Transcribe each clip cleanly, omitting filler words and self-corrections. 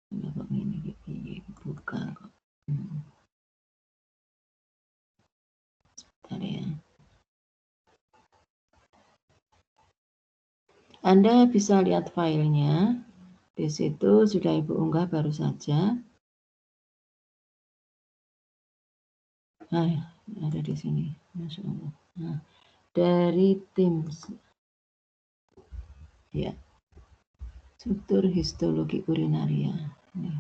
Kenapa ini buka kok? Sebentar ya. Anda bisa lihat filenya. Di situ sudah Ibu unggah baru saja. Nah, ada di sini. Masya Allah. Nah, dari Teams. Ya. Struktur histologi urinaria. Ini.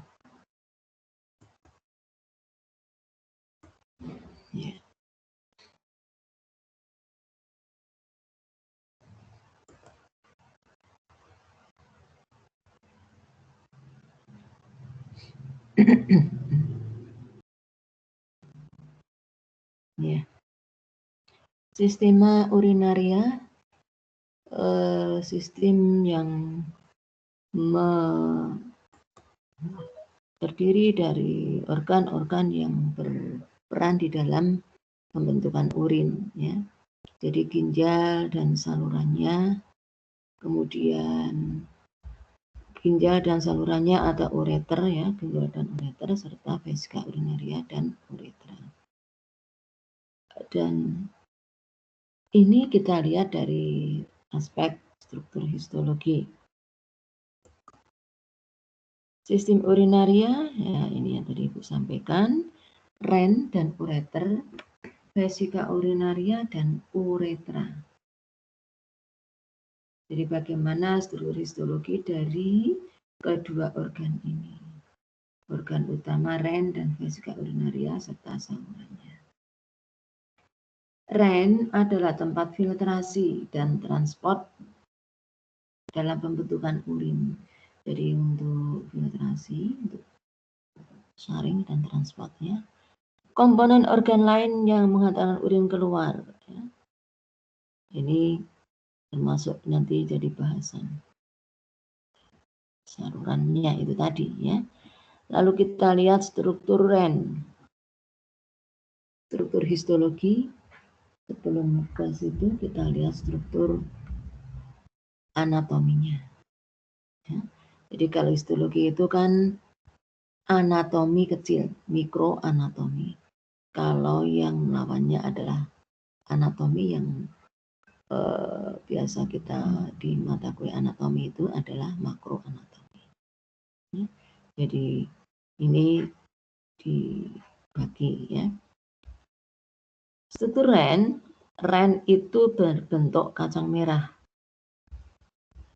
Ya. Ya. Sistema urinaria sistem yang terdiri dari organ-organ yang berperan di dalam pembentukan urin, ya. Jadi ginjal dan salurannya, kemudian ginjal dan salurannya ada ureter, ya, ginjal dan ureter, serta vesika urinaria dan uretra. Dan ini kita lihat dari aspek struktur histologi. Sistem urinaria, ya ini yang tadi Ibu sampaikan, ren dan ureter, vesika urinaria dan uretra. Jadi bagaimana struktur histologi dari kedua organ ini. Organ utama ren dan vesika urinaria serta salurannya. Ren adalah tempat filtrasi dan transport dalam pembentukan urin. Jadi untuk filtrasi, untuk saring dan transportnya. Komponen organ lain yang menghantarkan urin keluar. Ya. Ini termasuk nanti jadi bahasan. Salurannya itu tadi, ya. Lalu kita lihat struktur ren. Struktur histologi. Sebelum ke situ kita lihat struktur anatominya. Ya. Jadi kalau histologi itu kan anatomi kecil, mikroanatomi. Kalau yang lawannya adalah anatomi yang biasa kita di mata kuliah anatomi itu adalah makroanatomi. Ya. Jadi ini dibagi, ya. Struktur ren itu berbentuk kacang merah.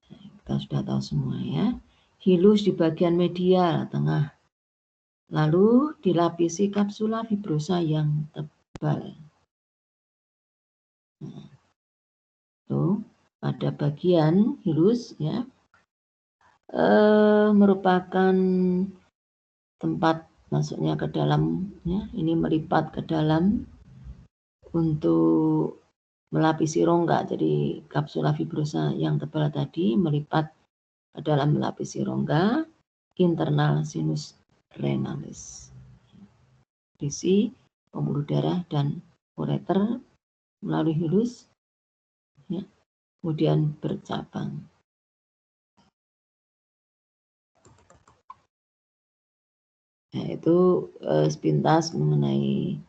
Kita sudah tahu semua, ya. Hilus di bagian medial tengah. Lalu dilapisi kapsula fibrosa yang tebal. Nah, tuh pada bagian hilus, ya, merupakan tempat masuknya ke dalam, ya, ini melipat ke dalam untuk melapisi rongga. Jadi kapsula fibrosa yang tebal tadi melipat ke dalam melapisi rongga internal sinus renalis. Berisi pembuluh darah dan ureter melalui hilus, ya, kemudian bercabang. Nah, itu sepintas mengenai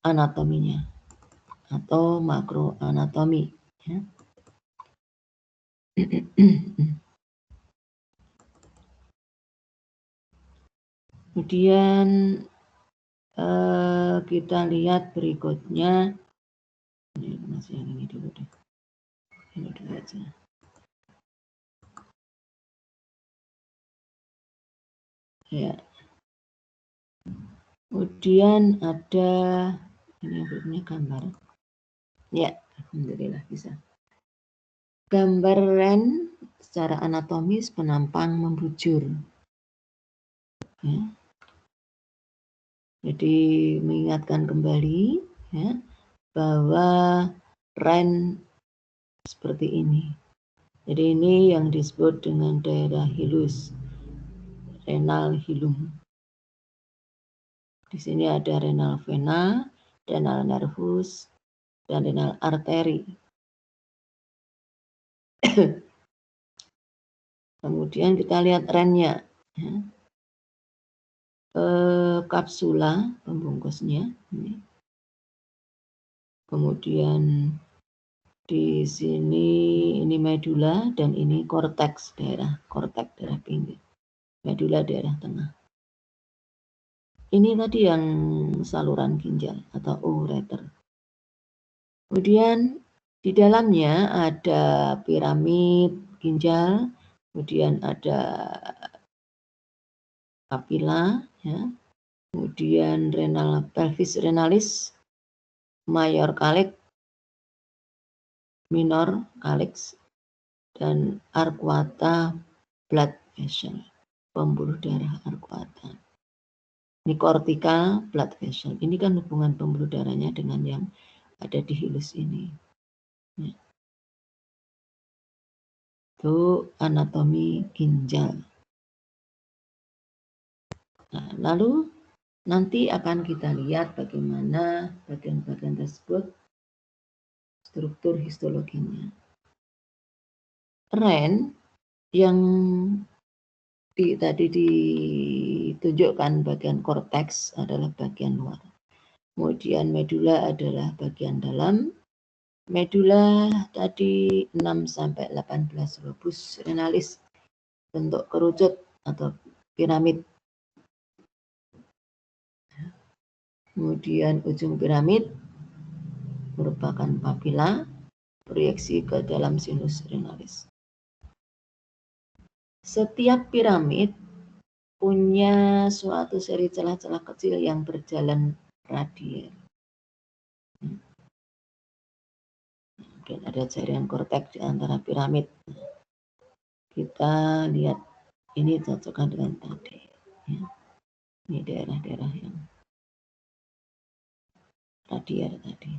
anatominya atau makroanatomi, ya. Kemudian kita lihat berikutnya, ini masih yang ini dulu deh, ini dulu aja. Ya. Kemudian ada ini yang berikutnya gambar. Ya, alhamdulillah bisa. Gambar ren secara anatomis penampang membujur. Ya. Jadi mengingatkan kembali, ya, bahwa ren seperti ini. Jadi ini yang disebut dengan daerah hilus, renal hilum. Di sini ada renal vena, renal nervus, dan renal arteri. Kemudian kita lihat rennya, ya. Kapsula pembungkusnya ini. Kemudian di sini ini medula dan ini korteks, daerah pinggir, medula daerah tengah. Ini tadi yang saluran ginjal atau ureter. Kemudian di dalamnya ada piramid ginjal, kemudian ada papila, ya. Kemudian pelvis renalis, mayor calyx, minor calyx, dan arcuata blood vessel, pembuluh darah arcuata. Ini cortical blood vessel. Ini kan hubungan pembuluh darahnya dengan yang ada di hilus ini. Ya. Itu anatomi ginjal. Nah, lalu nanti akan kita lihat bagaimana bagian-bagian tersebut struktur histologinya. Ren yang tadi ditunjukkan bagian korteks adalah bagian luar. Kemudian medula adalah bagian dalam. Medula tadi 6-18 lobus renalis bentuk kerucut atau piramid. Kemudian ujung piramid merupakan papila, proyeksi ke dalam sinus renalis. Setiap piramid punya suatu seri celah-celah kecil yang berjalan radial. Mungkin ada jaringan korteks di antara piramid. Kita lihat ini cocokkan dengan tadi. Ya. Ini daerah-daerah yang radial tadi.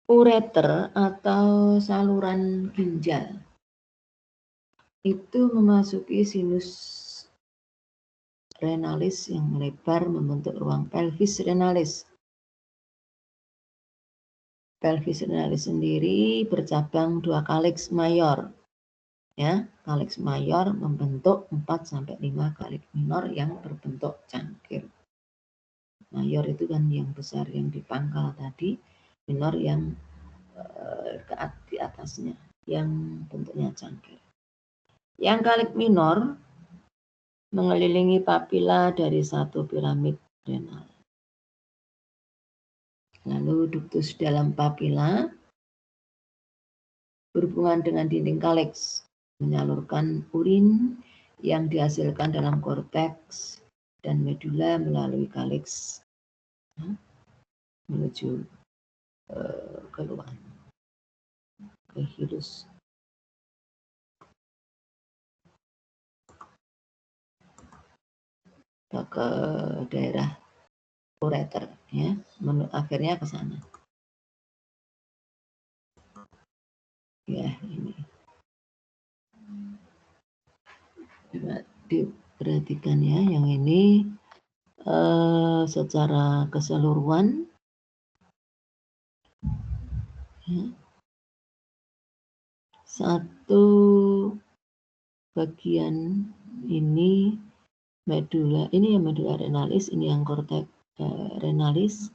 Ureter atau saluran ginjal itu memasuki sinus renalis yang lebar membentuk ruang pelvis renalis. Pelvis renalis sendiri bercabang 2 calyx mayor. Ya, calyx mayor membentuk 4-5 calyx minor yang berbentuk cangkir. Mayor itu kan yang besar yang di pangkal tadi, minor yang di atasnya yang bentuknya cangkir. Yang calyx minor mengelilingi papila dari satu piramid renal. Lalu ductus dalam papila berhubungan dengan dinding calyx, menyalurkan urin yang dihasilkan dalam korteks dan medula melalui calyx menuju keluar ke hilus. Ke daerah ureter, ya, akhirnya ke sana. Ya, ini diperhatikan ya, yang ini secara keseluruhan. Ya. Satu bagian ini medula, ini yang medula renalis, ini yang korteks renalis,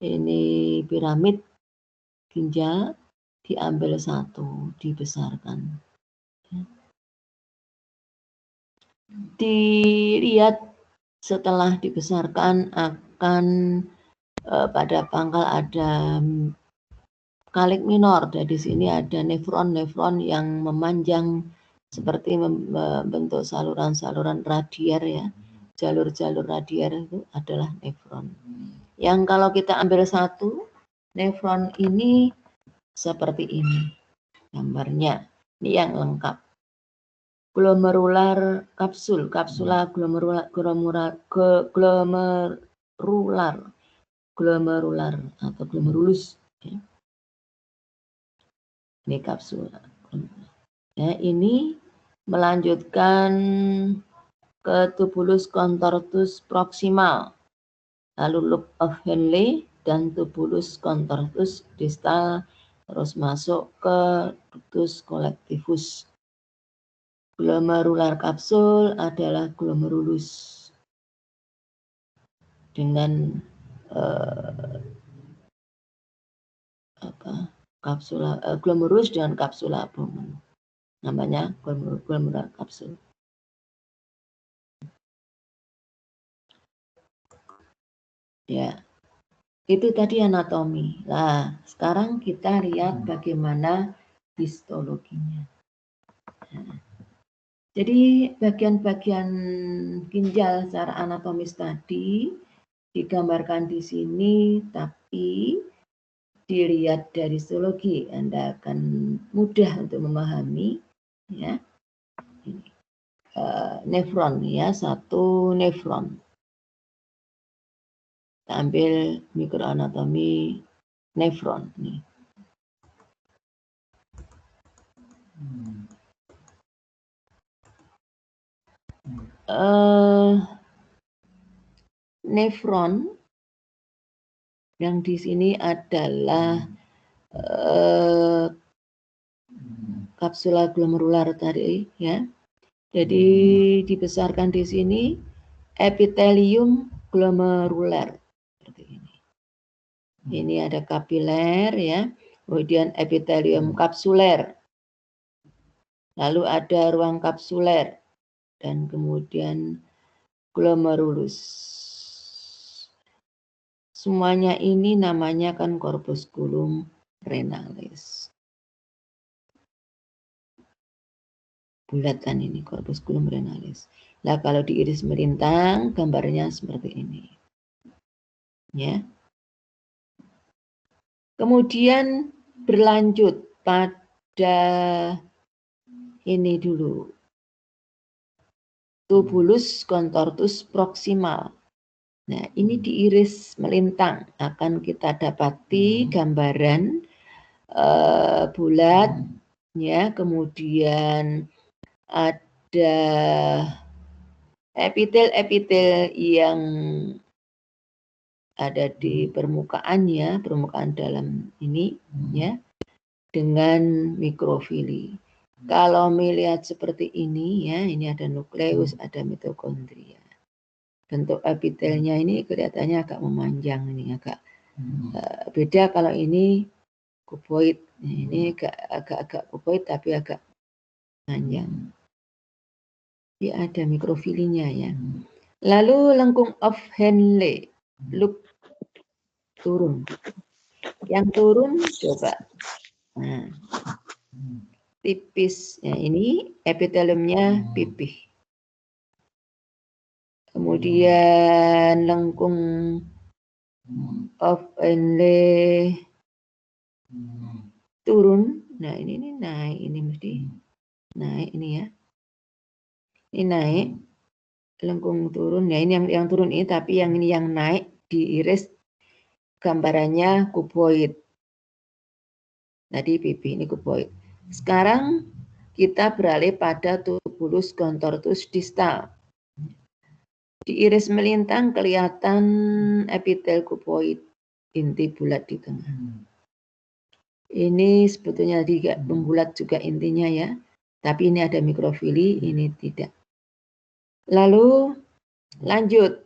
ini piramid ginjal diambil satu, dibesarkan. Dilihat setelah dibesarkan akan pada pangkal ada calyx minor. Dari sini ada nefron yang memanjang seperti membentuk saluran-saluran radier ya. Jalur-jalur radier itu adalah nefron. Yang kalau kita ambil satu, nefron ini seperti ini gambarnya. Ini yang lengkap. Glomerular kapsula glomerular atau glomerulus. Ya. Ini kapsula. Ya, ini melanjutkan ke tubulus contortus proximal, lalu loop of Henle, dan tubulus contortus distal, terus masuk ke ductus collectivus. Glomerular kapsul adalah glomerulus dengan kapsula glomerulus dengan kapsula abdomen, namanya glomerular kapsul. Ya, itu tadi anatomi. Nah, sekarang kita lihat bagaimana histologinya. Nah, jadi bagian-bagian ginjal secara anatomis tadi digambarkan di sini, tapi dilihat dari histologi Anda akan mudah untuk memahami, ya. Ini nefron, ya, satu nefron. Kita ambil mikroanatomi nefron nih. Nefron yang di sini adalah kapsula glomerular tadi, ya. Jadi dibesarkan di sini epitelium glomerular seperti ini. Ini ada kapiler, ya. Kemudian epitelium kapsuler. Lalu ada ruang kapsuler dan kemudian glomerulus. Semuanya ini namanya kan corpusculum renalis. Bulatan ini corpusculum renalis. Nah, kalau diiris melintang gambarnya seperti ini. Ya. Kemudian berlanjut pada ini dulu. Tubulus contortus proximal. Nah, ini diiris melintang, akan kita dapati gambaran bulat, ya. Kemudian ada epitel-epitel yang ada di permukaannya, permukaan dalam ini, ya, dengan mikrofili. Kalau melihat seperti ini, ya, ini ada nukleus, ada mitokondria. Bentuk epitelnya ini kelihatannya agak memanjang, ini agak beda kalau ini kuboid. Ini agak kuboid tapi agak panjang. Dia ada mikrofilinya, ya. Lalu lengkung of Henle, look turun. Yang turun coba. Nah, tipis. Ya, ini epiteliumnya pipih. Kemudian lengkung of Henle turun. Nah, ini naik, ini mesti naik ini, ya. Ini naik, lengkung turun. Ya, ini yang turun ini, tapi yang ini yang naik diiris gambarannya kuboid. Tadi pipi ini kuboid. Sekarang kita beralih pada tubulus contortus distal. Diiris melintang kelihatan epitel kuboid, inti bulat di tengah. Ini sebetulnya tidak membulat juga intinya, ya. Tapi ini ada mikrofili, ini tidak. Lalu lanjut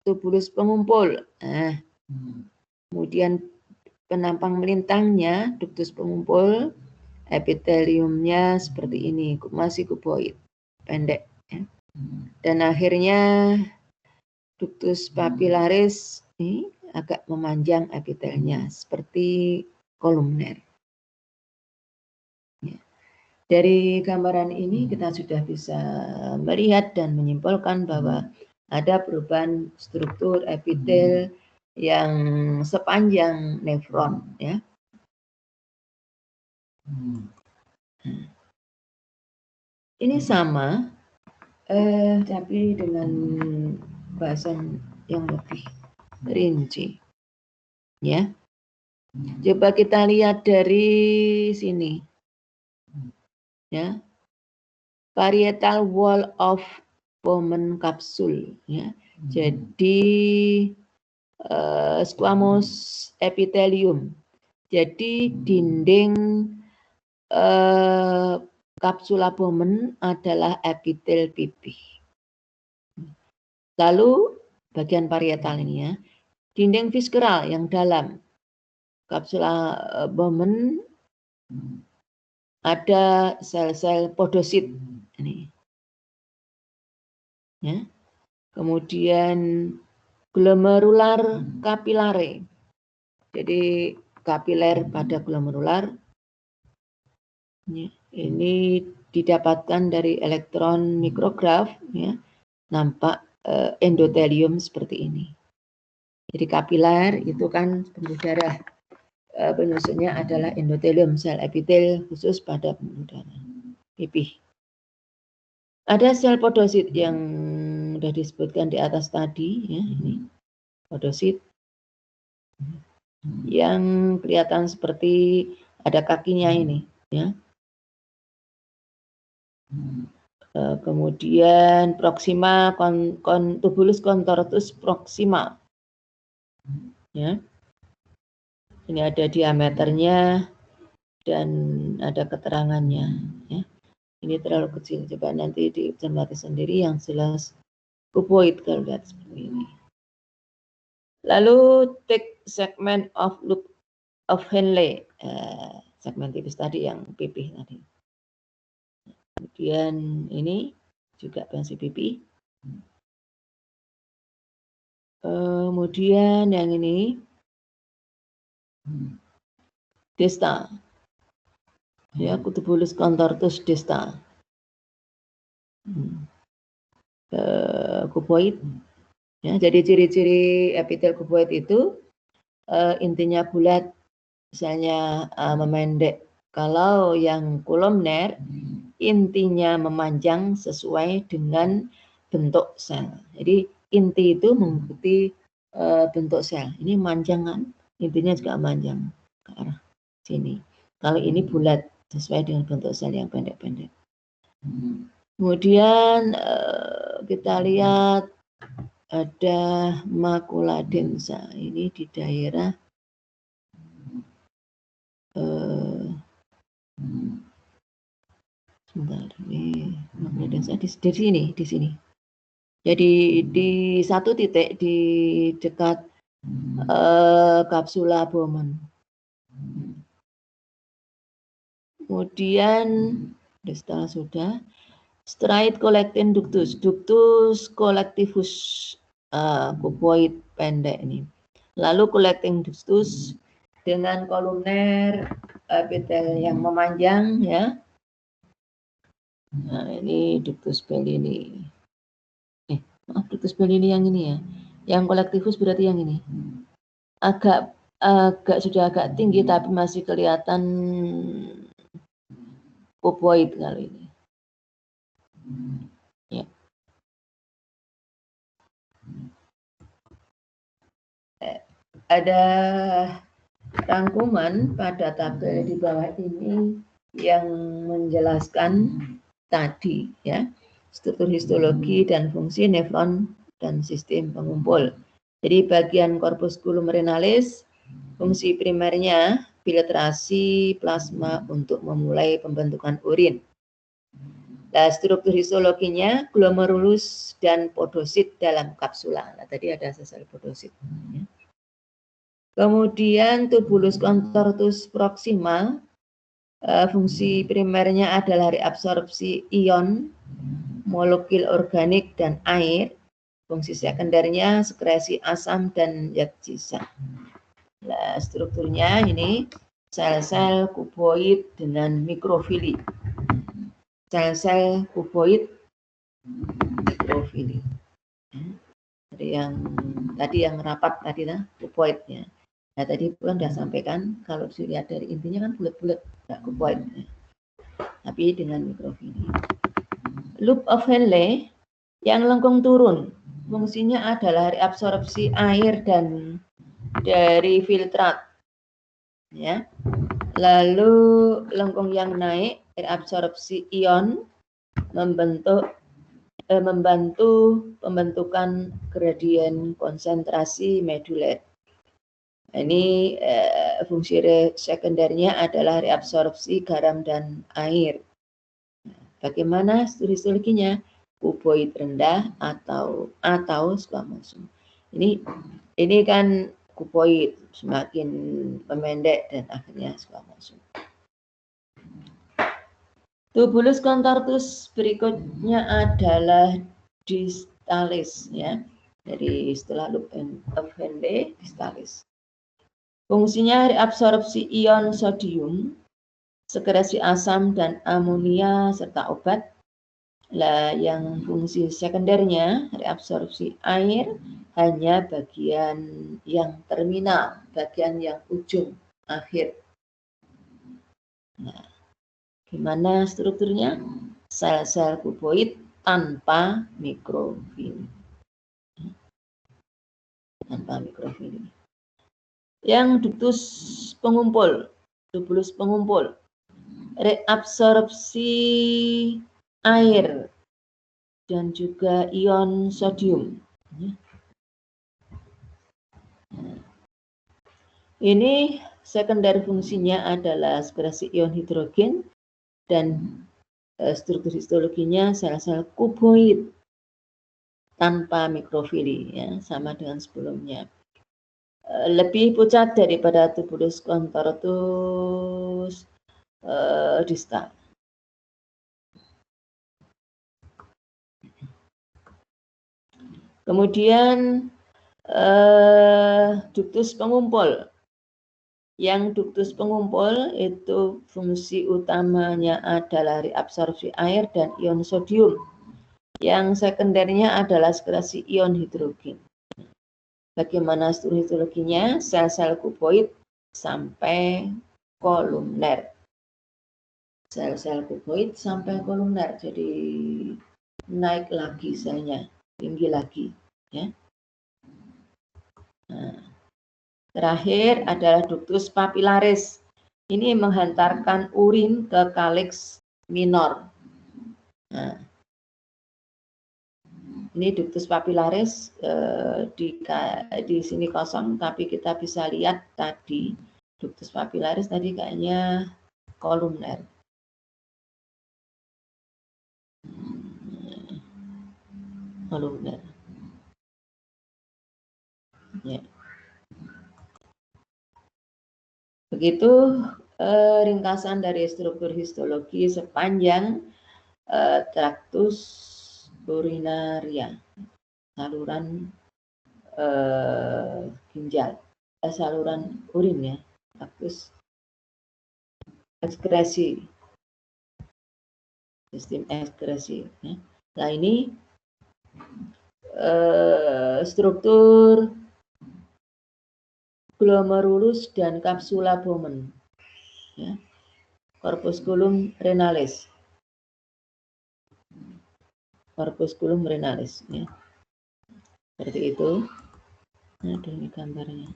tubulus pengumpul. Nah, kemudian penampang melintangnya, ductus pengumpul, epiteliumnya seperti ini, masih kuboid, pendek, ya. Dan akhirnya ductus papillaris ini agak memanjang epitelnya seperti kolumner. Ya. Dari gambaran ini kita sudah bisa melihat dan menyimpulkan bahwa ada perubahan struktur epitel yang sepanjang nefron, ya. Ini sama, tapi dengan bahasan yang lebih rinci, ya. Coba kita lihat dari sini, ya. Parietal wall of Bowman capsule, ya. Jadi squamous epithelium. Jadi dinding kapsula Bowman adalah epitel pipih. Lalu bagian parietal ini ya, dinding visceral yang dalam kapsula Bowman ada sel-sel podosit ini. Ya. Kemudian glomerular capillare. Jadi kapiler pada glomerular ini didapatkan dari elektron mikrograf ya. Nampak endotelium seperti ini. Jadi kapiler itu kan pembuluh darah. Penyusunnya adalah endotelium, sel epitel khusus pada pembuluh darah pipih. Ada sel podosit yang sudah disebutkan di atas tadi ya, ini podosit yang kelihatan seperti ada kakinya ini ya. Kemudian proxima tubulus contortus proxima ya. Ini ada diameternya dan ada keterangannya ya. Ini terlalu kecil, coba nanti dicermati sendiri, yang jelas cuboid kalau lihat seperti ini. Lalu take segment of loop of Henle, segmen tipis tadi yang pipih tadi. Kemudian ini juga pensi pipih. Kemudian yang ini desta, ya, tubulus contortus desta, cuboid. Ya, jadi ciri-ciri epitel cuboid itu intinya bulat, misalnya memendek. Kalau yang kolumner intinya memanjang sesuai dengan bentuk sel. Jadi inti itu mengikuti bentuk sel. Ini manjang kan, intinya juga manjang ke arah sini. Kalau ini bulat sesuai dengan bentuk sel yang pendek-pendek. Kemudian kita lihat ada makula densa, ini di daerah sebentar, ini makula densa di sini. Jadi di satu titik di dekat kapsula Bowman. Kemudian desta sudah. Straight collecting ductus, ductus collectivus, cuboid pendek ini. Lalu collecting ductus dengan kolumner epitel yang memanjang ya. Nah, ini ductus bellini. Ductus bellini yang ini ya. Yang collectivus berarti yang ini. Sudah agak tinggi tapi masih kelihatan cuboid kali ini. Ya. Ada rangkuman pada tabel di bawah ini yang menjelaskan tadi ya, struktur histologi dan fungsi nefron dan sistem pengumpul. Jadi bagian corpusculum renalis, fungsi primernya filtrasi plasma untuk memulai pembentukan urin. Nah, struktur histologinya glomerulus dan podosit dalam kapsula. Nah, tadi ada sel podosit. Ya. Kemudian tubulus contortus proxima, fungsi primernya adalah reabsorpsi ion, molekul organik dan air. Fungsi sekundernya sekresi asam dan zat sisa. Nah, strukturnya ini sel-sel kuboid dengan mikrofili. Sel-sel kuboid mikrofili. Jadi yang rapat tadi lah kuboidnya. Nah, tadi kan sudah sampaikan kalau dilihat dari intinya kan bulat-bulat, nggak kuboid. Tapi dengan mikrofili. Loop of Henle yang lengkung turun, fungsinya adalah reabsorpsi air dan dari filtrat. Ya. Lalu lengkung yang naik reabsorpsi ion membentuk membantu pembentukan gradien konsentrasi meduler. Ini fungsi sekundernya adalah reabsorpsi garam dan air. Bagaimana histologinya? Kuboid rendah atau squamosum. Ini kan kuboid semakin memendek dan akhirnya squamosum. Tubulus contortus berikutnya adalah distalis, ya, dari istilah Loop of Henle, distalis. Fungsinya reabsorpsi ion sodium, sekresi asam dan amonia serta obat. Lah, yang fungsi sekundernya reabsorpsi air hanya bagian yang terminal, bagian yang ujung akhir. Nah, gimana strukturnya? Sel-sel kuboid tanpa mikrofili. Tanpa mikrofili. Yang ductus pengumpul, tubulus pengumpul, reabsorpsi air dan juga ion sodium. Ini sekunder fungsinya adalah sekresi ion hidrogen dan struktur histologinya sel-sel kuboid tanpa mikrofili, ya, sama dengan sebelumnya. Lebih pucat daripada tubulus contortus distal. Kemudian ductus pengumpul. Yang ductus pengumpul itu fungsi utamanya adalah reabsorpsi air dan ion sodium. Yang sekundernya adalah sekresi ion hidrogen. Bagaimana struktur histologinya? Sel-sel kuboid sampai kolumner. Sel-sel kuboid sampai kolumner, jadi naik lagi selnya, tinggi lagi, ya. Nah, terakhir adalah ductus papillaris. Ini menghantarkan urin ke kaliks minor. Nah, ini ductus papillaris di sini kosong, tapi kita bisa lihat tadi ductus papillaris tadi kayaknya kolumner. Kolumner. Ya. Begitu ringkasan dari struktur histologi sepanjang traktus urinaria, saluran ginjal, saluran urin, ya, traktus ekskresi, sistem ekskresi, ya. Nah, ini struktur glomerulus dan kapsula Bowman, ya. Corpusculum renalis, corpusculum renalis, ya. Seperti itu. Ada ini gambarnya.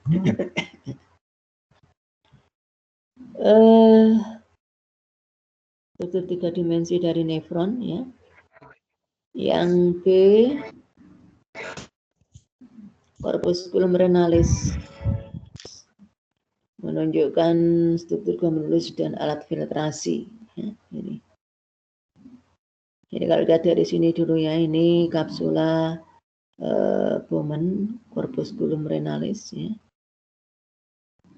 Struktur 3 dimensi dari nefron, ya. Yang B, corpusculum renalis, menunjukkan struktur glomerulus dan alat filtrasi, ya, ini. Jadi kalau lihat dari sini dulu, ya, ini kapsula Bowman, corpusculum renalis, ya.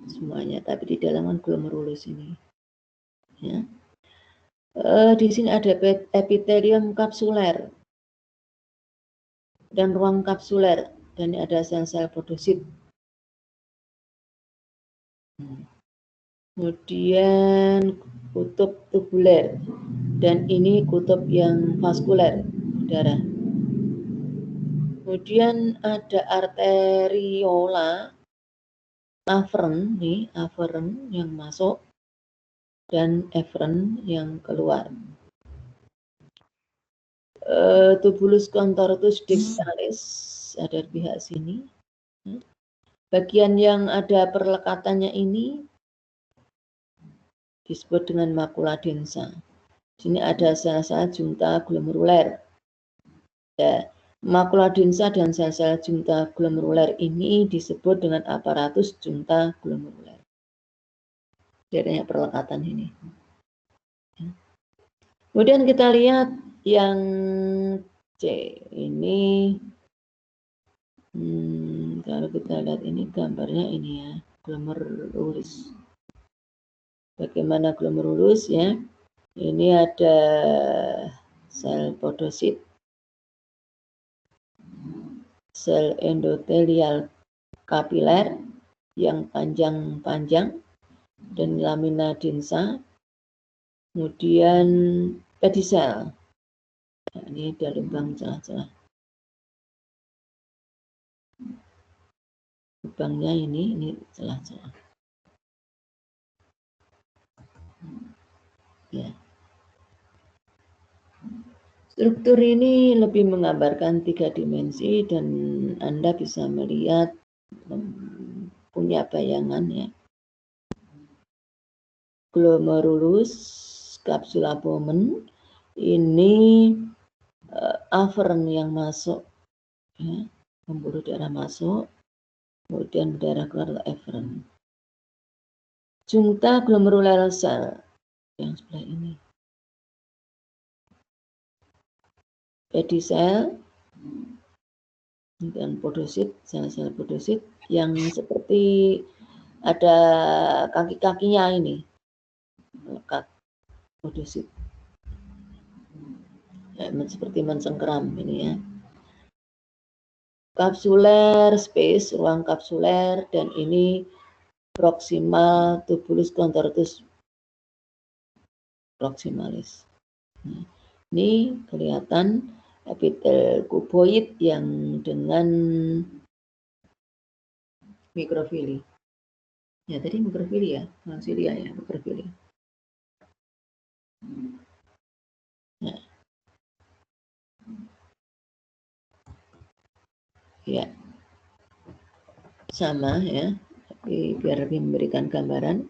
Semuanya, tapi di dalam glomerulus ini, ya. Di sini ada epitelium kapsuler dan ruang kapsuler, dan ada sel-sel podosit. Kemudian kutub tubuler, dan ini kutub yang vaskuler, darah. Kemudian ada arteriola aferen, nih, aferen yang masuk dan eferen yang keluar. Tubulus contortus distalis ada di pihak sini. Bagian yang ada perlekatannya ini disebut dengan makula densa. Sini ada sel-sel junta glomeruler. Ya, makula densa dan sel-sel junta glomeruler ini disebut dengan aparatus junta glomeruler. Adanya perlekatan ini. Kemudian kita lihat yang C ini, kalau kita lihat ini gambarnya ini ya, glomerulus. Bagaimana glomerulus ya? Ini ada sel podosit, sel endotelial kapiler yang panjang-panjang dan lamina densa, kemudian pedicel. Nah, ini ada lubang celah-celah. Lubangnya ini celah-celah. Ya. Struktur ini lebih menggambarkan 3 dimensi dan Anda bisa melihat, punya bayangan ya. Glomerulus capsula Bowman ini aferen yang masuk ya, pembuluh darah masuk, kemudian darah keluar eferen. Junta glomerular cell yang sebelah ini. Pedicel dan podosit, sel-sel podosit yang seperti ada kaki-kakinya ini, lekat podosit. Ya, seperti mencengkeram ini ya. Kapsuler space, ruang kapsuler, dan ini proximal tubulus contortus proximalis. Nah, ini kelihatan epitel kuboid yang dengan mikrofili. Ya tadi mikrofili ya, silia ya mikrofili. Nah. Ya, sama ya, tapi biar lebih memberikan gambaran.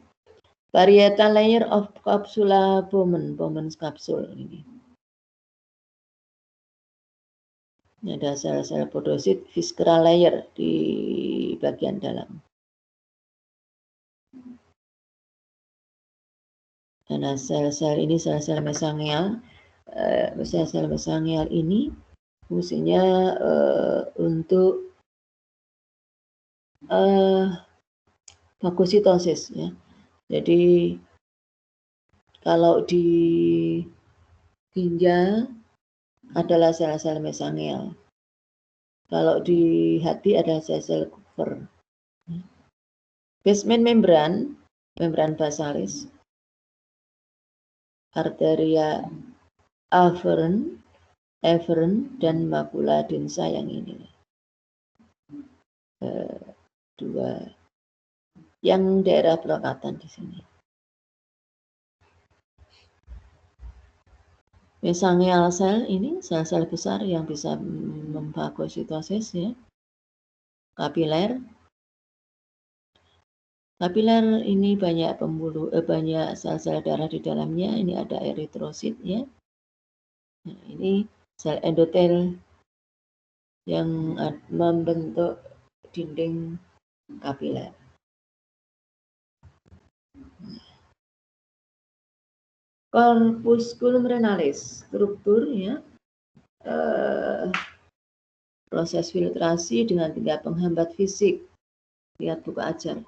Parietal layer of capsula Bowman's capsule ini. Ini ada sel-sel podosit visceral layer di bagian dalam. Karena sel-sel ini sel-sel mesangial, sel-sel mesangial ini fungsinya untuk fagositosis ya. Jadi kalau di ginjal adalah sel-sel mesangial. Kalau di hati adalah sel-sel Kupffer. Basement membran basalis, arteria aferen, dan makula densa yang ini. Dua yang daerah pelekatan di sini. Mesangial sel ini sel-sel besar yang bisa memfagositosis ya. Kapiler ini banyak banyak sel-sel darah di dalamnya. Ini ada eritrosit ya. Nah, ini sel endotel yang membentuk dinding kapiler. Corpusculum renalis, struktur ya, proses filtrasi dengan 3 penghambat fisik. Lihat buku ajar.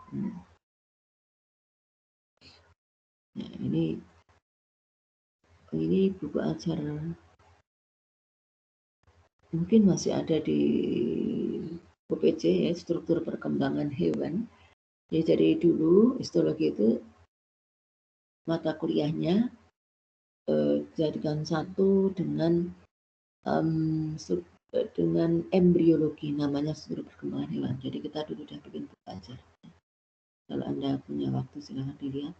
Nah, ini buku ajar mungkin masih ada di UPC ya, struktur perkembangan hewan. Ya, jadi dulu histologi itu mata kuliahnya jadikan satu dengan embriologi, namanya struktur perkembangan hewan. Jadi kita dulu udah bikin buku ajar. Kalau Anda punya waktu silahkan dilihat.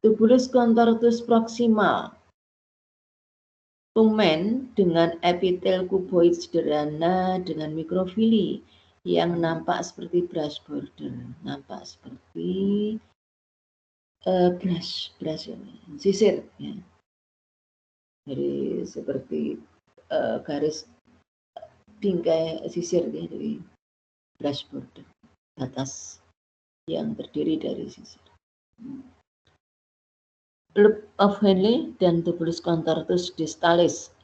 Tubulus contortus proximal, tumen dengan epitel kuboid sederhana dengan mikrofili yang nampak seperti brush border, nampak seperti brush sisir ya. Jadi seperti garis bingkai sisir ya, dari brush border, batas yang terdiri dari sisir. Loop of Henle dan tubulus contortus distalis.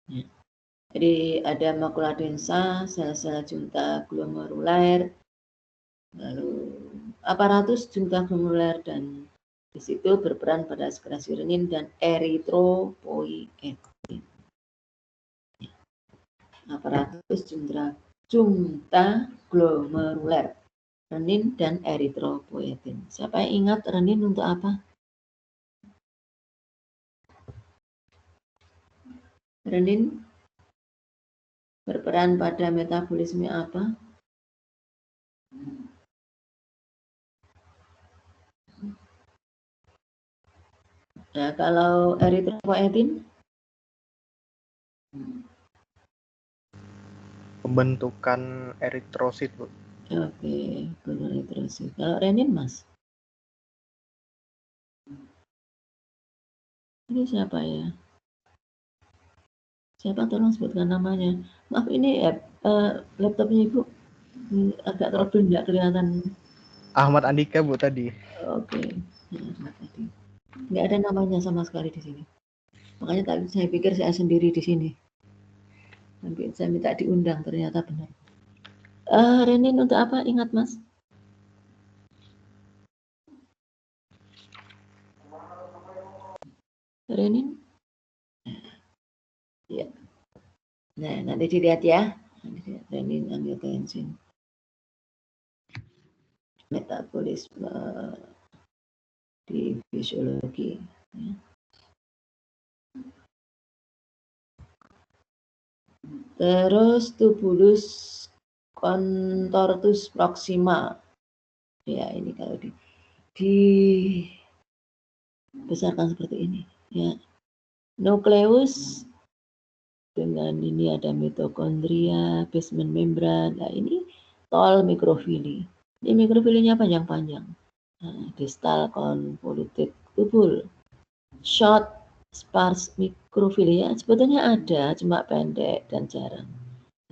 Ya. Jadi ada makula densa, sel-sel junta glomeruler, lalu aparatus junta glomeruler, dan di situ berperan pada sekresi renin dan eritropoietin. Aparatus junta glomeruler, renin dan eritropoietin. Siapa yang ingat renin untuk apa? Renin berperan pada metabolisme apa? Nah, kalau eritropoietin? Pembentukan eritrosit, Bu. Oke, eritrosit. Kalau renin, Mas? Ini siapa ya? Siapa, tolong sebutkan namanya. Maaf, ini laptopnya Ibu agak trouble, nggak kelihatan. Ahmad Andika, Bu, tadi. Oke, Ahmad tadi. Nggak ada namanya sama sekali di sini. Makanya tadi saya pikir saya sendiri di sini. Sampai saya minta diundang, ternyata benar. Renin untuk apa? Ingat, Mas? Renin? Ya. Nah, nanti dilihat ya. Renin, angiotensin, metabolisme di fisiologi. Ya. Terus tubulus contortus proxima. Ya, ini kalau dibesarkan seperti ini. Ya. Nukleus dengan ini ada mitokondria, basement membran. Nah, ini tol mikrofili. Ini mikrofilinya panjang-panjang. Nah, distal convoluted tubule. Short sparse mikrofilia sebetulnya ada, cuma pendek dan jarang.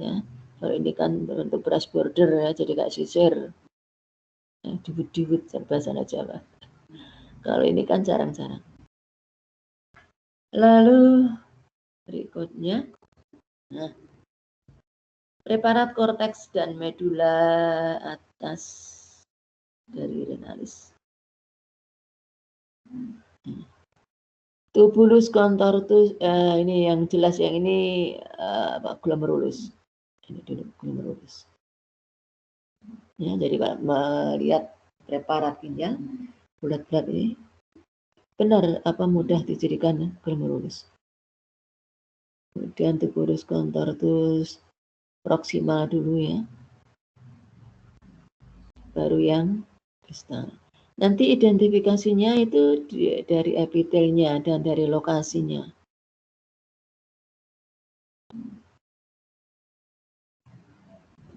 Ya, kalau ini kan berbentuk brush border ya, jadi kayak sisir. Ya, diwut-diwut bahasa Jawa. Kalau ini kan jarang-jarang. Lalu berikutnya, nah, preparat korteks dan medula atas dari renalis. Tubulus contortus, ini yang jelas, yang ini glomerulus. Ini dulu glomerulus. Ya, jadi kalau melihat preparat ginjal bulat-bulat ini, benar apa mudah dijadikan glomerulus. Kemudian tubulus contortus proximal dulu ya, baru yang distal. Nanti identifikasinya itu dari epitelnya dan dari lokasinya.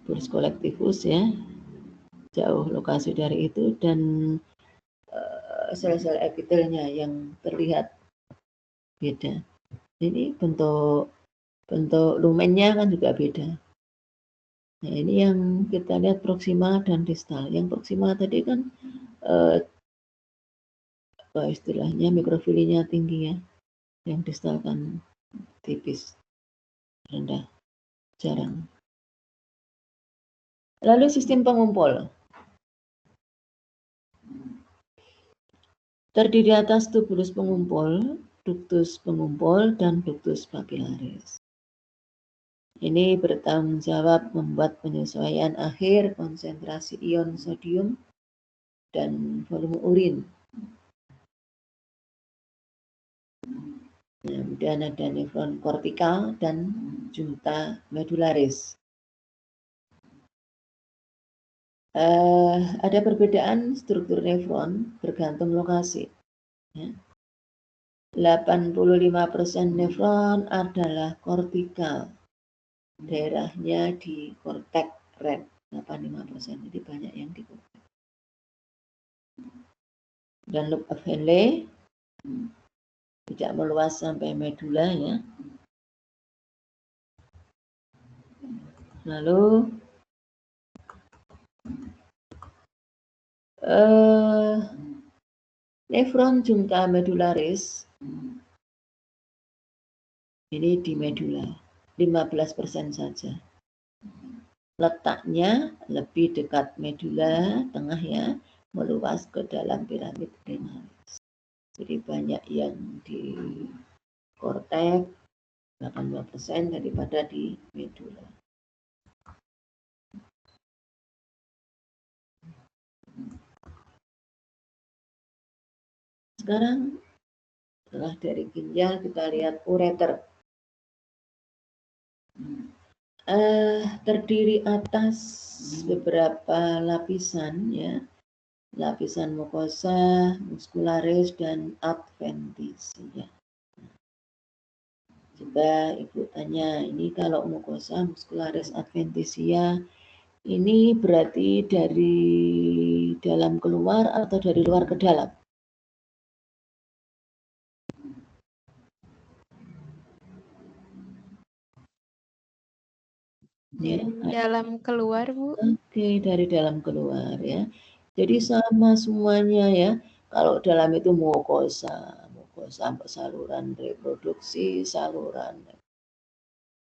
Tubulus collectivus ya, jauh lokasi dari itu, dan sel-sel epitelnya yang terlihat beda. Ini bentuk lumennya kan juga beda. Nah, ini yang kita lihat proksimal dan distal. Yang proksimal tadi kan istilahnya mikrofilinya tinggi ya, yang distal kan tipis, rendah, jarang. Lalu sistem pengumpul terdiri atas tubulus pengumpul, ductus pengumpul, dan ductus papillaris. Ini bertanggung jawab membuat penyesuaian akhir konsentrasi ion sodium dan volume urin. Kemudian ada nefron kortikal dan junta medularis. Ada perbedaan struktur nefron bergantung lokasi. Ya. 85% nefron adalah kortikal. Daerahnya di korteks red. 85%, jadi banyak yang di korteks. Dan loop of Henle tidak meluas sampai medula ya. Lalu nefron jungka medularis ini di medula 15% saja. Letaknya lebih dekat medula tengah ya, meluas ke dalam piramid renalis. Jadi banyak yang di korteks 80% daripada di medula. Sekarang setelah dari ginjal kita lihat ureter. Terdiri atas beberapa lapisan ya, lapisan mukosa, muskularis dan adventisia. Coba Ibu tanya, ini kalau mukosa, muskularis, adventisia ini berarti dari dalam keluar atau dari luar ke dalam? Dari dalam keluar, Bu. Oke, dari dalam keluar ya. Jadi sama semuanya ya. Kalau dalam itu mukosa sampai saluran reproduksi, saluran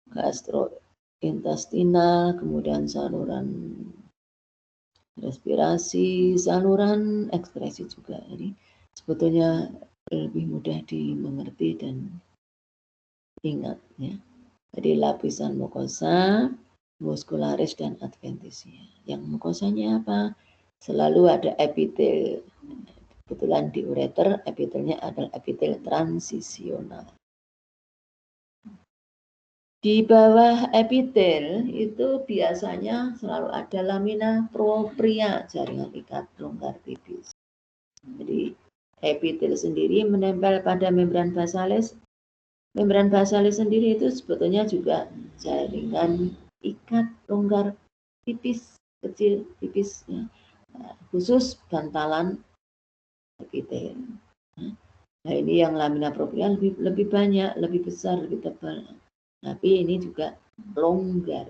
gastrointestinal, kemudian saluran respirasi, saluran ekskresi juga. Jadi sebetulnya lebih mudah dimengerti dan ingat ya. Jadi lapisan mukosa, muskularis dan adventisia. Yang mukosanya apa? Selalu ada epitel. Kebetulan di ureter epitelnya adalah epitel transisional. Di bawah epitel itu biasanya selalu ada lamina propria, jaringan ikat longgar tipis. Jadi epitel sendiri menempel pada membran basalis. Membran basalis sendiri itu sebetulnya juga jaringan ikat longgar tipis, kecil, tipis, ya. Khusus bantalan epitel. Nah ini yang lamina propria lebih banyak, lebih besar, lebih tebal. Tapi ini juga longgar,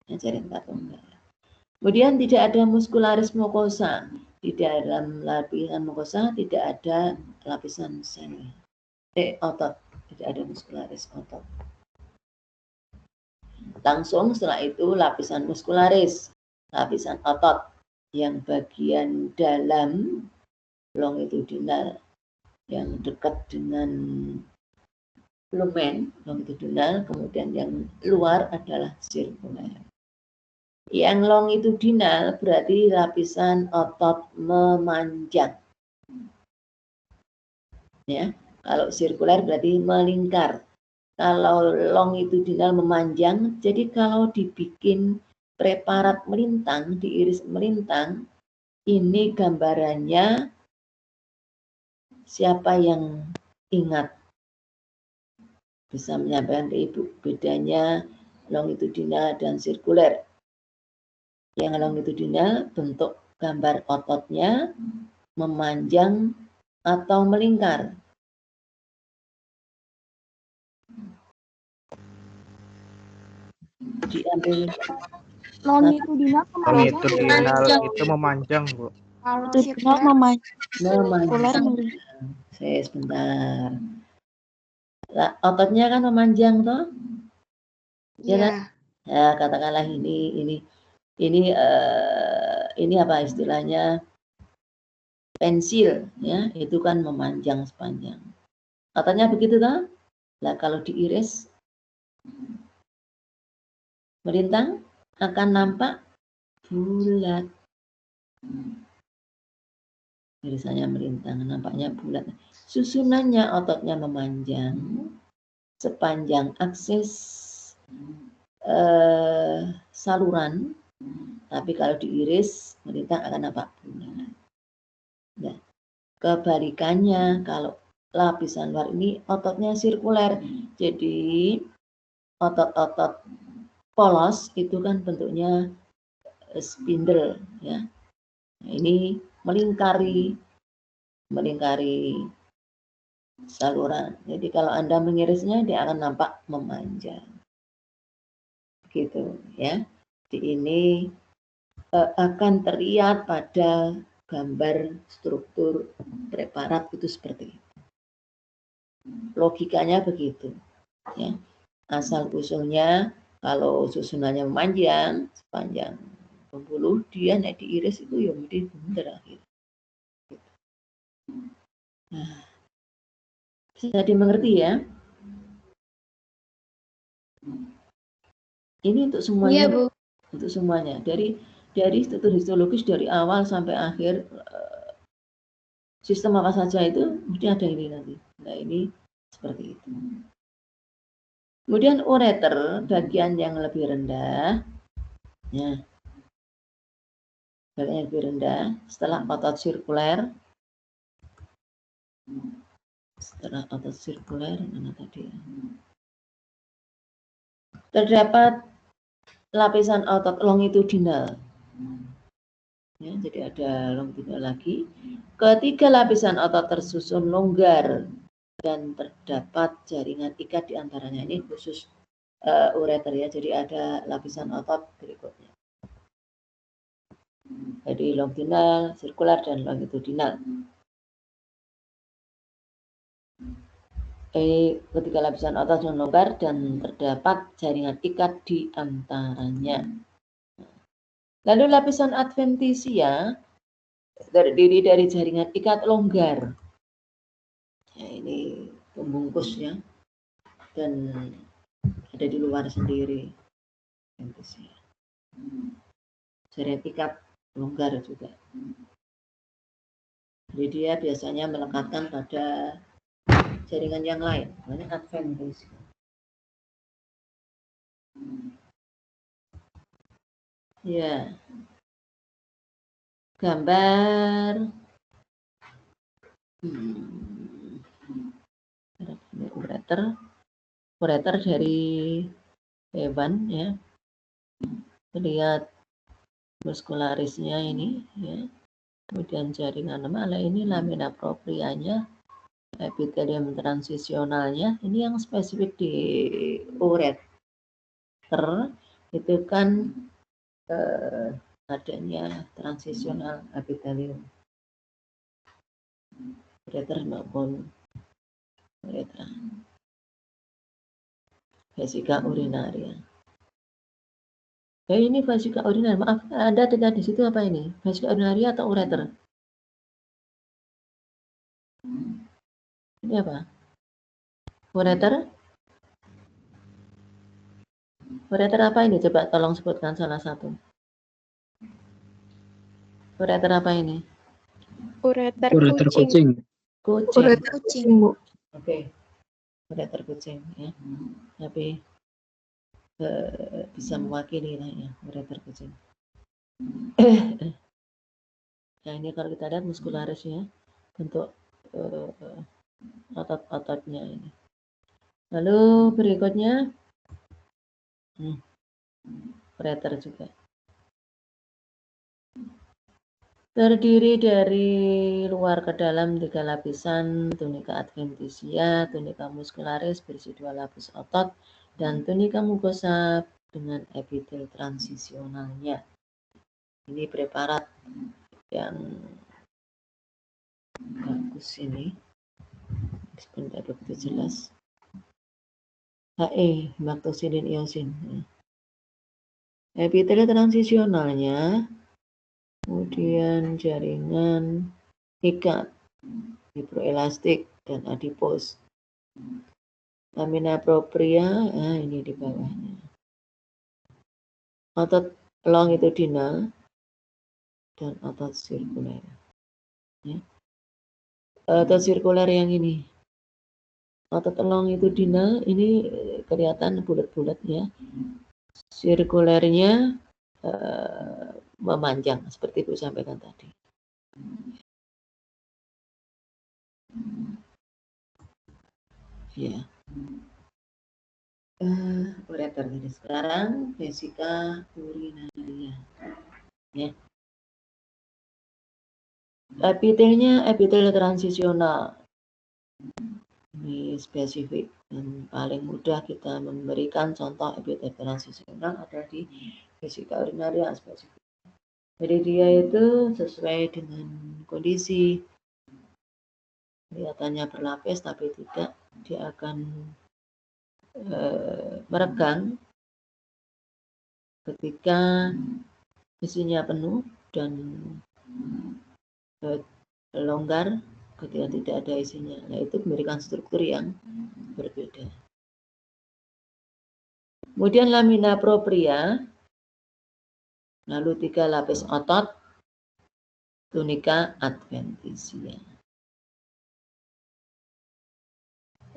ya, jaringan ikat longgar. Kemudian tidak ada muskularis mukosa. Di dalam lapisan mukosa tidak ada lapisan sel. Otot, tidak ada muskularis otot. Langsung setelah itu lapisan muskularis, lapisan otot yang bagian dalam longitudinal yang dekat dengan lumen longitudinal, kemudian yang luar adalah sirkuler. Yang longitudinal berarti lapisan otot memanjang. Ya, kalau sirkuler berarti melingkar. Kalau longitudinal memanjang, jadi kalau dibikin preparat melintang, diiris melintang, ini gambarannya siapa yang ingat? Bisa menyampaikan ke Ibu bedanya longitudinal dan sirkuler. Yang longitudinal bentuk gambar ototnya memanjang atau melingkar. Diambil Longitudinal itu memanjang, Bu. Kalau sirkuler memanjang. Saya sebentar. Lah, ototnya kan memanjang toh? Ya kan? Ya, katakanlah ini apa istilahnya? Pensil ya, itu kan memanjang sepanjang. Ototnya begitu toh? Lah kalau diiris melintang akan nampak bulat. Irisannya melintang, nampaknya bulat. Susunannya ototnya memanjang sepanjang akses saluran, tapi kalau diiris melintang akan nampak bulat. Nah, kebalikannya kalau lapisan luar ini ototnya sirkuler, jadi otot-otot polos itu kan bentuknya spindle ya. Nah, ini melingkari saluran. Jadi kalau Anda mengirisnya dia akan nampak memanjang. Gitu ya. Jadi ini akan terlihat pada gambar struktur preparat itu seperti itu. Logikanya begitu ya. Asal usulnya kalau susunannya memanjang sepanjang pembuluh, dia naik diiris itu ya mesti bener gitu. Nah, bisa dimengerti ya. Ini untuk semuanya. Iya, Bu. Untuk semuanya. Dari struktur histologis dari awal sampai akhir sistem apa saja itu mesti ada ini nanti. Nah, ini seperti itu. Kemudian ureter, bagian yang lebih rendah. Ya. Bagian yang lebih rendah setelah otot sirkuler. Setelah otot sirkuler, mana tadi? Terdapat lapisan otot longitudinal. Ya, jadi ada longitudinal lagi. Ketiga lapisan otot tersusun longgar dan terdapat jaringan ikat di antaranya. Ini khusus ureter ya. Jadi ada lapisan otot berikutnya. Jadi longitudinal, sirkular, dan longitudinal. Ketiga lapisan otot yang longgar dan terdapat jaringan ikat di antaranya. Lalu lapisan adventisia terdiri dari jaringan ikat longgar. Ya, ini pembungkus ya, dan ada di luar sendiri. Jaringan ikat longgar juga. Jadi dia biasanya melekatkan pada jaringan yang lain. Ini adventisia. Ya. Gambar ureter dari hewan ya. Lihat muskularisnya ini ya. Kemudian jaringan malah ini lamina proprianya, epitelium transisionalnya. Ini yang spesifik di ureter itu kan adanya transisional epitelium. Ureter maupun uretra. Vesika urinaria. Ini vesika urinaria. Maaf, Anda tidak di situ apa ini? Vesika urinaria atau ureter? Ini apa? Ureter? Ureter apa ini? Coba tolong sebutkan salah satu. Ureter apa ini? Ureter kucing. Kucing. Ureter kucing, Bu. Oke. Ureter kucing ya. Tapi bisa mewakili lah ya ureter kucing. Nah, ini kalau kita lihat muskularis ya, bentuk otot-ototnya ini. Lalu berikutnya ureter juga. Terdiri dari luar ke dalam 3 lapisan, tunika adventisia, tunika muskularis berisi 2 lapis otot, dan tunika mukosa dengan epitel transisionalnya. Ini preparat yang bagus ini. Meskipun tidak begitu jelas. HE, baktosilin iosin. Epitel transisionalnya, kemudian jaringan ikat, fibroelastik, dan adipos. Lamina propria, ini di bawahnya. Otot longitudinal dan otot sirkuler. Ya. Otot sirkuler yang ini. Otot longitudinal ini kelihatan bulat-bulat ya. Sirkulernya memanjang seperti Ibu sampaikan tadi. Ya. Ureter tadi. Sekarang vesika urinaria. Ya. Epitelnya epitel transisional. Ini spesifik dan paling mudah kita memberikan contoh epitelit transisional ada di vesika urinaria spesifik. Jadi dia itu sesuai dengan kondisi, kelihatannya berlapis tapi tidak, dia akan meregang ketika isinya penuh dan longgar ketika tidak ada isinya. Nah, itu memberikan struktur yang berbeda. Kemudian lamina propria, lalu 3 lapis otot, tunica adventitia.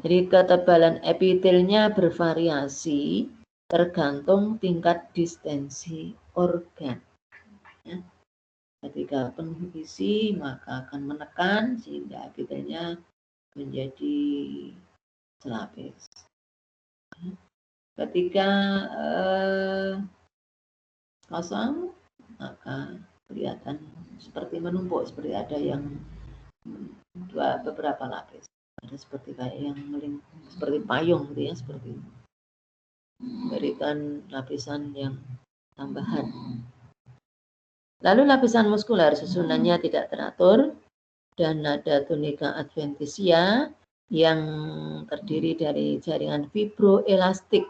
Jadi ketebalan epitelnya bervariasi tergantung tingkat distensi organ. Ya. Ketika penuh isi maka akan menekan sehingga epitelnya menjadi selapis. Ketika kosong maka kelihatan seperti menumpuk, seperti ada yang beberapa lapis, ada seperti kayak yang seperti payung gitu ya, seperti memberikan lapisan yang tambahan. Lalu lapisan muskuler susunannya tidak teratur dan ada tunica adventitia yang terdiri dari jaringan fibroelastik.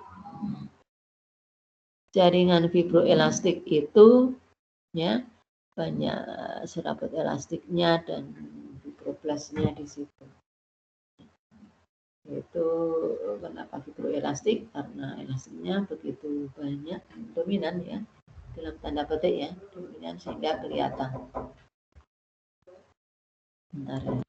Jaringan fibroelastik itu ya banyak serabut elastiknya dan fibroblasnya di situ. Itu kenapa fibroelastik? Karena elastiknya begitu banyak, dominan ya, dalam tanda petik ya, dominan sehingga kelihatan. Bentar ya.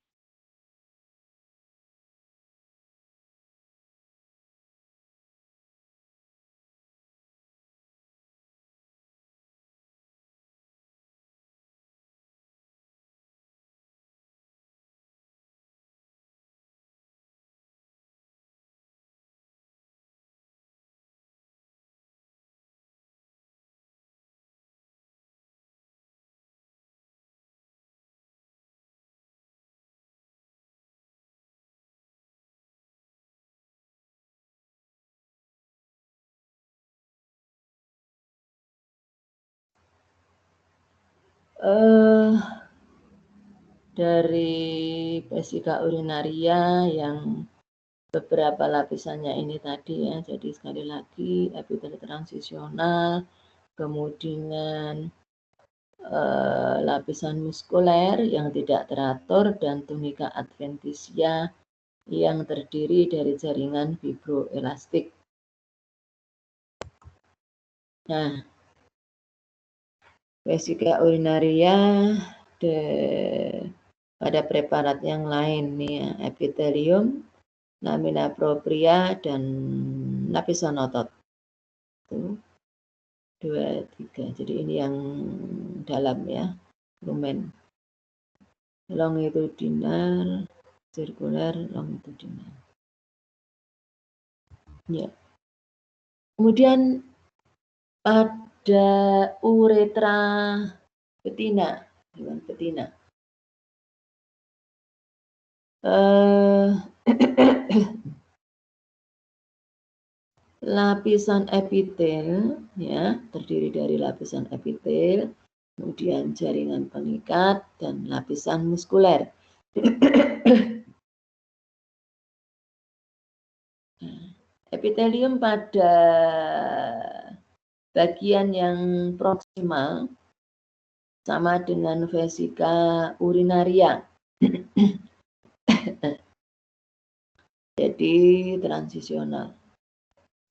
Dari vesika urinaria yang beberapa lapisannya ini tadi ya, jadi sekali lagi epitelit transisional, kemudian lapisan muskuler yang tidak teratur dan tunica adventitia yang terdiri dari jaringan fibroelastik. Nah, vesika urinaria pada preparat yang lain nih ya, epitelium, lamina propria dan lapisan otot. 1, 2, 3. Jadi ini yang dalam ya, lumen. Longitudinal, sirkuler, longitudinal. Ya. Kemudian pada uretra betina, hewan betina. Lapisan epitel ya, terdiri dari lapisan epitel, kemudian jaringan pengikat dan lapisan muskuler. Epitelium pada bagian yang proksimal sama dengan vesika urinaria. Jadi transisional.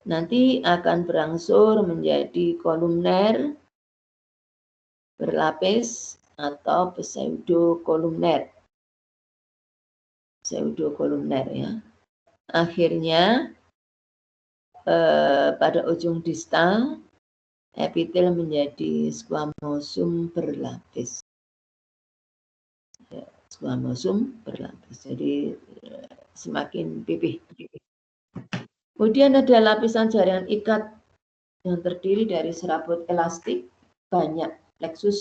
Nanti akan berangsur menjadi kolumner, berlapis, atau pseudokolumner. Pseudokolumner ya. Akhirnya pada ujung distal epitel menjadi squamosum berlapis. Ya, squamosum berlapis. Jadi semakin pipih. Kemudian ada lapisan jaringan ikat yang terdiri dari serabut elastik, banyak plexus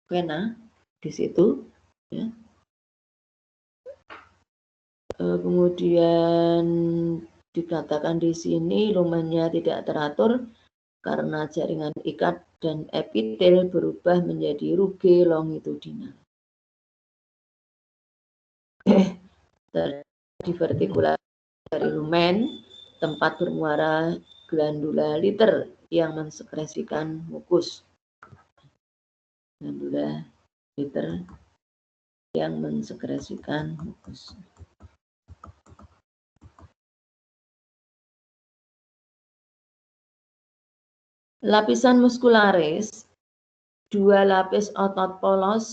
vena di situ. Ya. Kemudian dikatakan di sini lumennya tidak teratur karena jaringan ikat dan epitel berubah menjadi ruge longitudinal. Divertikular dari lumen, tempat bermuara glandula liter yang mensekresikan mukus. Glandula liter yang mensekresikan mukus. Lapisan muskularis, dua lapis otot polos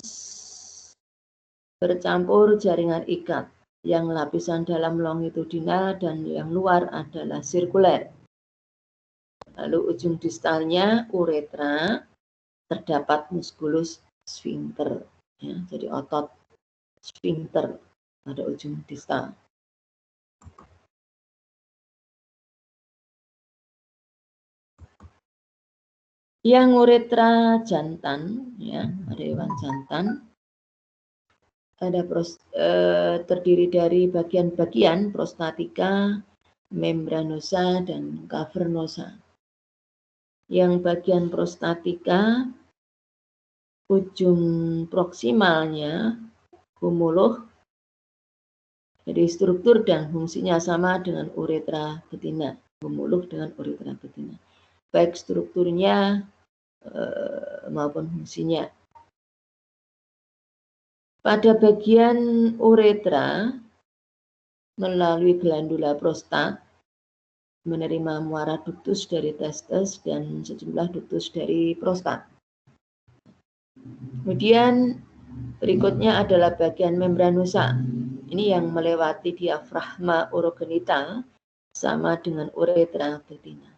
bercampur jaringan ikat. Yang lapisan dalam longitudinal dan yang luar adalah sirkuler. Lalu ujung distalnya uretra, terdapat muskulus sphincter. Ya, jadi otot sphincter pada ujung distal. Yang uretra jantan, ya, ada hewan jantan, ada terdiri dari bagian-bagian prostatika, membranosa, dan cavernosa. Yang bagian prostatika, ujung proksimalnya humuluh, jadi struktur dan fungsinya sama dengan uretra betina, humuluh dengan uretra betina, baik strukturnya maupun fungsinya. Pada bagian uretra, melalui glandula prostat, menerima muara ductus dari testes dan sejumlah ductus dari prostat. Kemudian berikutnya adalah bagian membranosa. Ini yang melewati diafragma urogenital sama dengan uretra betina.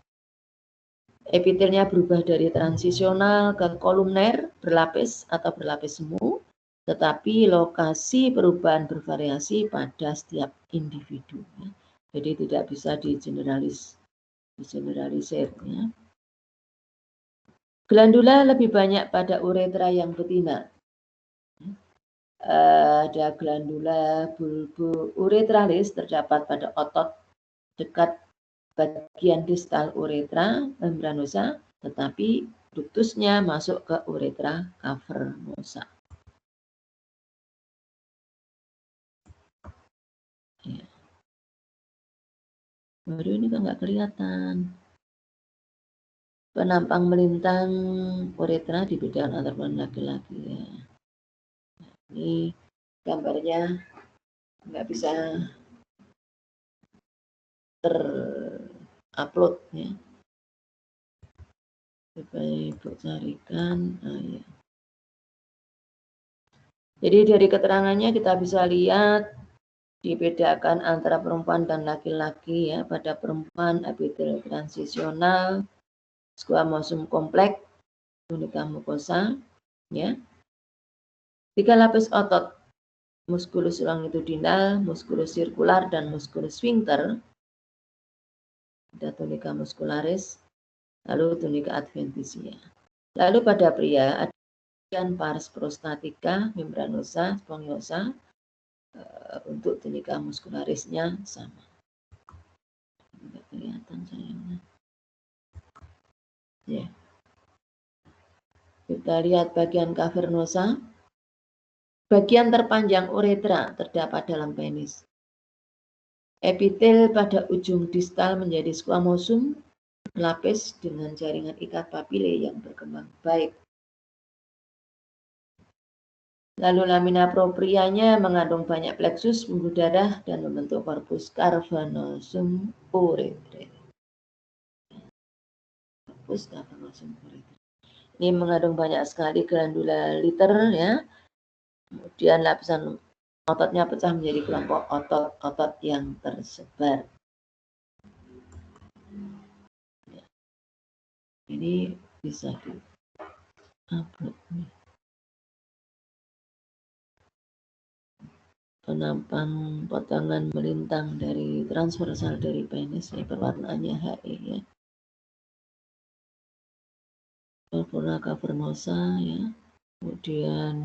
Epitelnya berubah dari transisional ke kolumner berlapis atau berlapis semu, tetapi lokasi perubahan bervariasi pada setiap individu. Jadi tidak bisa digeneralisir. Ya. Glandula lebih banyak pada uretra yang betina. Ada glandula bulbo-uretralis terdapat pada otot dekat bagian distal uretra membranosa, tetapi ductusnya masuk ke uretra cavernosa. Ya. Baru ini kan nggak kelihatan. Penampang melintang uretra dibedakan antara perempuan laki-laki. Ya. Ini gambarnya nggak bisa terupload ya. Coba Ibu carikan. Ya. Jadi dari keterangannya kita bisa lihat dibedakan antara perempuan dan laki-laki ya. Pada perempuan epitel transisional, squamosum kompleks, tunika mukosa ya. 3 lapis otot, muskulus longitudinal, muskulus sirkular, dan muskulus sphincter. Ada tunika muskularis, lalu tunika adventitia. Lalu pada pria ada pars prostatica, membranosa, spongiosa. Untuk tunika muskularisnya sama. Tidak kelihatan sayangnya. Ya. Kita lihat bagian cavernosa. Bagian terpanjang uretra terdapat dalam penis. Epitel pada ujung distal menjadi squamosum, berlapis dengan jaringan ikat papile yang berkembang baik. Lalu lamina proprianya mengandung banyak plexus, pembuluh darah, dan membentuk corpus cavernosum uretrae. Corpus cavernosum uretrae. Ini mengandung banyak sekali glandula liter ya. Kemudian lapisan ototnya pecah menjadi kelompok otot-otot yang tersebar. Ya. Ini bisa di-upload nih. Penampang potongan melintang dari transversal dari penis, ya, perwarnaannya HE ya. Purpura cavernosa ya. Kemudian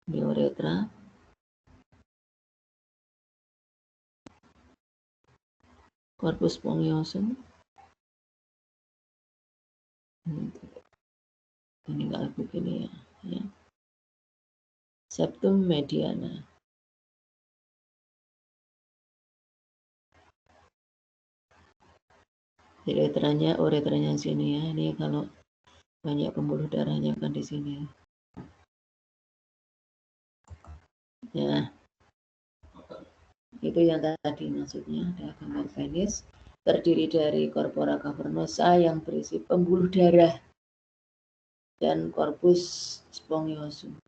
di uretra. corpus spongiosum. Ini nggak begini ya. Septum mediana. Uretranya sini ya. Ini kalau banyak pembuluh darahnya kan di sini. Ya. Itu yang tadi maksudnya ada gambar penis terdiri dari corpora cavernosa yang berisi pembuluh darah dan corpus spongiosum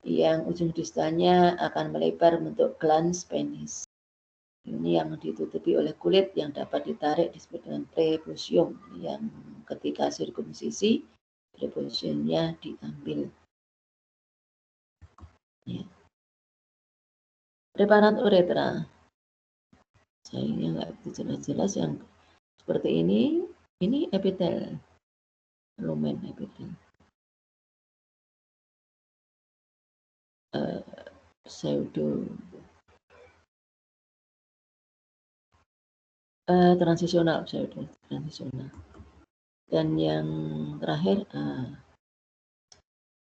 yang ujung distalnya akan melebar bentuk glans penis. Ini yang ditutupi oleh kulit yang dapat ditarik disebut dengan prepucium yang ketika sirkumsisi prepuciumnya diambil. Ya. Preparat uretra. Sayangnya nggak jelas-jelas yang seperti ini epitel, lumen epitel. Pseudo transisional dan yang terakhir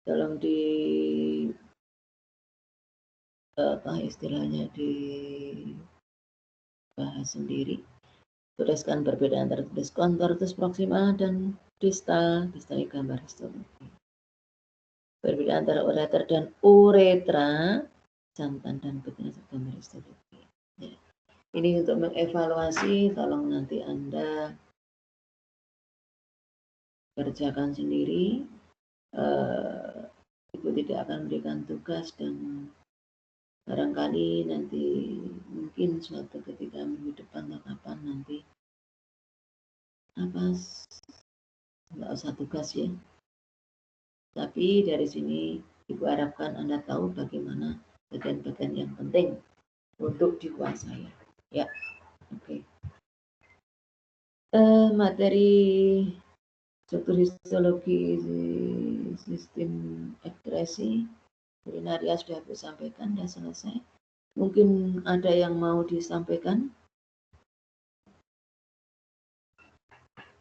tolong di apa istilahnya dibahas sendiri. Tuliskan perbedaan antara tulis contortus proxima dan distal gambar histologi. Perbedaan antara ureter dan uretra, jantan dan betina gambar histologi. Ya. Ini untuk mengevaluasi, tolong nanti Anda kerjakan sendiri. Ibu tidak akan memberikan tugas dan barangkali nanti mungkin suatu ketika minggu depan atau kapan nanti nggak usah tugas ya. Tapi dari sini Ibu harapkan Anda tahu bagaimana bagian-bagian yang penting untuk dikuasai. Ya, oke. Materi struktur histologi sistem ekskresi urinaria sudah aku sampaikan, sudah selesai. Mungkin ada yang mau disampaikan?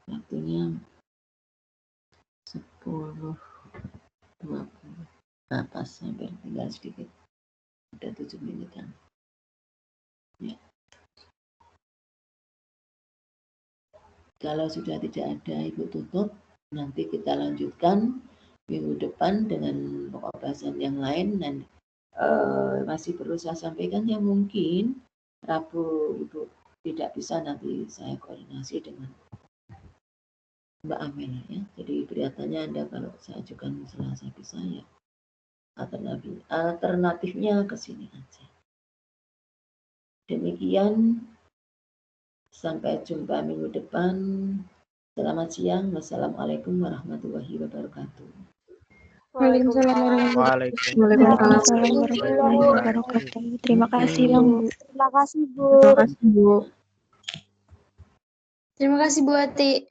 Waktunya 10:20. Pas hampir tinggal sedikit. Ada 7 menitan. Ya. Kalau sudah tidak ada, Ibu tutup. Nanti kita lanjutkan minggu depan dengan pokok bahasan yang lain dan masih perlu saya sampaikan yang mungkin Rabu Ibu tidak bisa, nanti saya koordinasi dengan Mbak Amel ya. Jadi kelihatannya Anda kalau saya ajukan Selasa bisa ya. Alternatifnya ke sini aja. Demikian, sampai jumpa minggu depan. Selamat siang. Wassalamualaikum warahmatullahi wabarakatuh. Waalaikumsalam warahmatullahi wabarakatuh. Terima kasih, Bu. Terima kasih, Bu. Terima kasih, Bu. Terima kasih, Bu Ati.